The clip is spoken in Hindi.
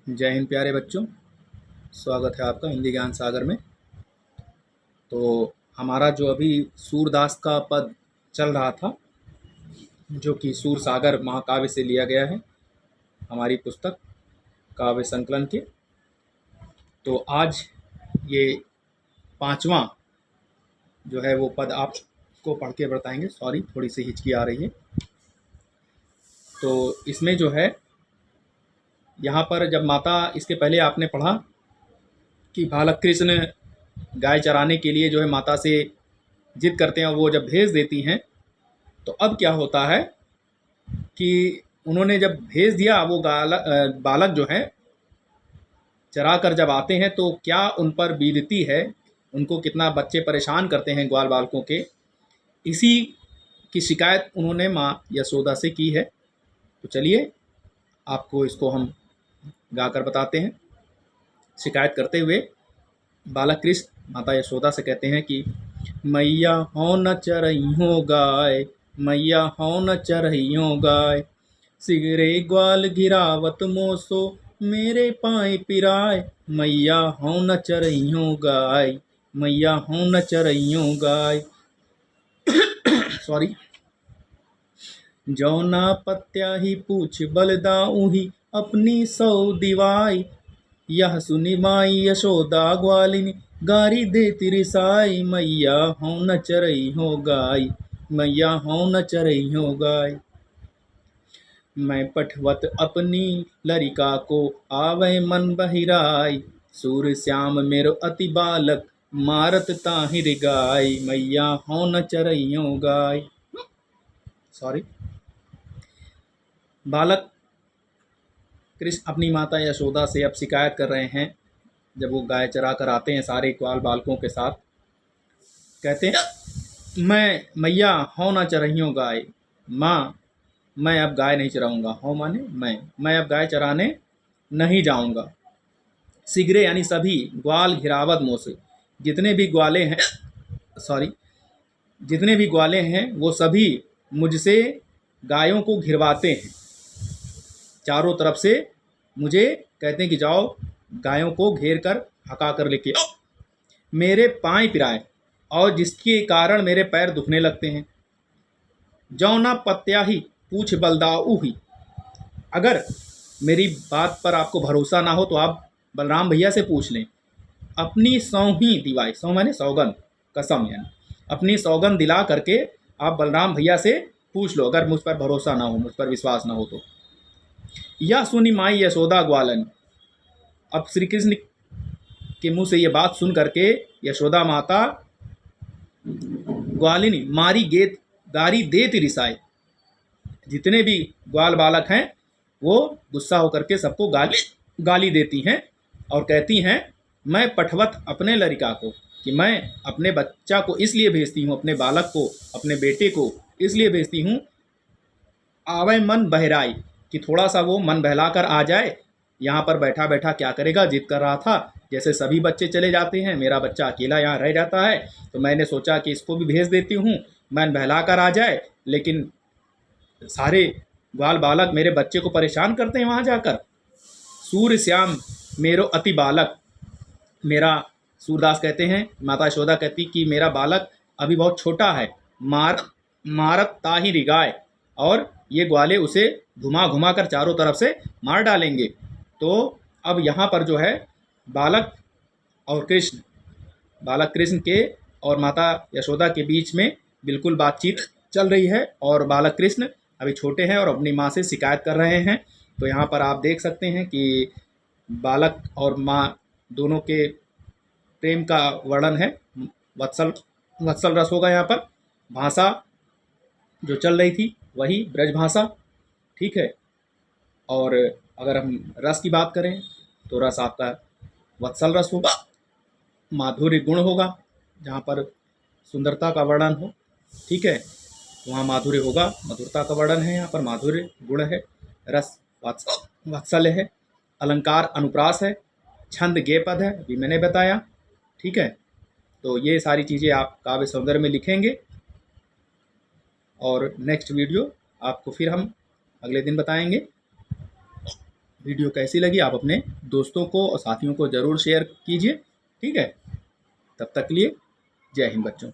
जय हिंद प्यारे बच्चों। स्वागत है आपका हिंदी ज्ञान सागर में। तो हमारा जो अभी सूरदास का पद चल रहा था, जो कि सूर सागर महाकाव्य से लिया गया है, हमारी पुस्तक काव्य संकलन के। तो आज ये पांचवा जो है वो पद आपको पढ़ के बताएंगे। सॉरी, थोड़ी सी हिचकी आ रही है। तो इसमें जो है यहाँ पर जब माता, इसके पहले आपने पढ़ा कि बालक कृष्ण गाय चराने के लिए जो है माता से जिद करते हैं और वो जब भेज देती हैं, तो अब क्या होता है कि उन्होंने जब भेज दिया, वो बालक जो है चरा कर जब आते हैं तो क्या उन पर बीतती है, उनको कितना बच्चे परेशान करते हैं ग्वाल बालकों के, इसी की शिकायत उन्होंने माँ यशोदा से की है। तो चलिए आपको इसको हम गाकर बताते हैं। शिकायत करते हुए बालक कृष्ण माता यशोदा से कहते हैं कि मैया हो न चरइयों गाय, मैया हो न चरइयों गाय, सिगरे ग्वाल गिरावत मोसो मेरे पाए पिराए, मैया हो न चरइयों गाय, मैया हो न चरइयों गाय। सॉरी। जौना पत्या ही पूछ बलदाऊ ही अपनी सौ दिवाई, यह सुनी माई यशोदा ग्वालिनी गारी देती रिसाई, मैया हो न चरई हो गाय, मैया हो न चरई हो गाय। मैं पठवत अपनी लरिका को आवे मन बहिराई, सूर श्याम मेरो अति बालक मारत ताहिर गाय, मैया हो न चरइयो गाय। सॉरी। बालक कृष्ण अपनी माता यशोदा से अब शिकायत कर रहे हैं। जब वो गाय चरा कर आते हैं सारे ग्वाल बालकों के साथ, कहते हैं मैं मैया हो ना चरइयों गाय, माँ मैं अब गाय नहीं चराऊंगा। हो माने मैं अब गाय चराने नहीं जाऊंगा। सिगरे यानी सभी, ग्वाल घिरावत मोह से, जितने भी ग्वाले हैं, सॉरी, जितने भी ग्वाले हैं वो सभी मुझसे गायों को घिरवाते हैं। चारों तरफ से मुझे कहते हैं कि जाओ गायों को घेर कर हका कर लेके आओ, मेरे पाँव पिराए, और जिसके कारण मेरे पैर दुखने लगते हैं। जौना पत्या ही पूछ बलदाऊ ही, अगर मेरी बात पर आपको भरोसा ना हो तो आप बलराम भैया से पूछ लें। अपनी सौही दिवाई, सौ माने सौगंध, कसम, यानी अपनी सौगंध दिला करके आप बलराम भैया से पूछ लो, अगर मुझ पर भरोसा ना हो, मुझ पर विश्वास ना हो तो। यह सुनी माई यशोदा ग्वालन, अब श्री कृष्ण के मुंह से ये बात सुन करके यशोदा माता ग्वालिनी मारी गेत गारी देत रिसाए, जितने भी ग्वाल बालक हैं वो गुस्सा होकर के सबको गाली देती हैं और कहती हैं मैं पठवत अपने लड़का को, कि मैं अपने बच्चा को इसलिए भेजती हूँ, अपने बालक को, अपने बेटे को इसलिए भेजती हूँ, आवे मन बहराई, कि थोड़ा सा वो मन बहला कर आ जाए। यहाँ पर बैठा बैठा क्या करेगा, जिद कर रहा था, जैसे सभी बच्चे चले जाते हैं मेरा बच्चा अकेला यहाँ रह जाता है, तो मैंने सोचा कि इसको भी भेज देती हूँ, मन बहला कर आ जाए। लेकिन सारे ग्वाल बालक मेरे बच्चे को परेशान करते हैं वहाँ जाकर। सूर्य श्याम मेरो अति बालक, मेरा, सूरदास कहते हैं, माता यशोदा कहती कि मेरा बालक अभी बहुत छोटा है, मारत ताही रिगाए, और ये ग्वाले उसे घुमा घुमा कर चारों तरफ से मार डालेंगे। तो अब यहाँ पर जो है बालक और कृष्ण, बालक कृष्ण के और माता यशोदा के बीच में बिल्कुल बातचीत चल रही है, और बालक कृष्ण अभी छोटे हैं और अपनी माँ से शिकायत कर रहे हैं। तो यहाँ पर आप देख सकते हैं कि बालक और माँ दोनों के प्रेम का वर्णन है। वत्सल रस होगा यहाँ पर। भाषा जो चल रही थी वही ब्रज भाषा, ठीक है। और अगर हम रस की बात करें तो रस आपका वत्सल रस होगा, माधुर्य गुण होगा, जहाँ पर सुंदरता का वर्णन हो, ठीक है, वहाँ माधुर्य होगा, मधुरता का वर्णन है, यहाँ पर माधुर्य गुण है, रस वात्सल्य है, अलंकार अनुप्रास है, छंद गे पद है, अभी मैंने बताया, ठीक है। तो ये सारी चीज़ें आप काव्य सौंदर्य में लिखेंगे, और नेक्स्ट वीडियो आपको फिर हम अगले दिन बताएंगे। वीडियो कैसी लगी आप अपने दोस्तों को और साथियों को ज़रूर शेयर कीजिए। ठीक है, तब तक के लिए जय हिंद बच्चों।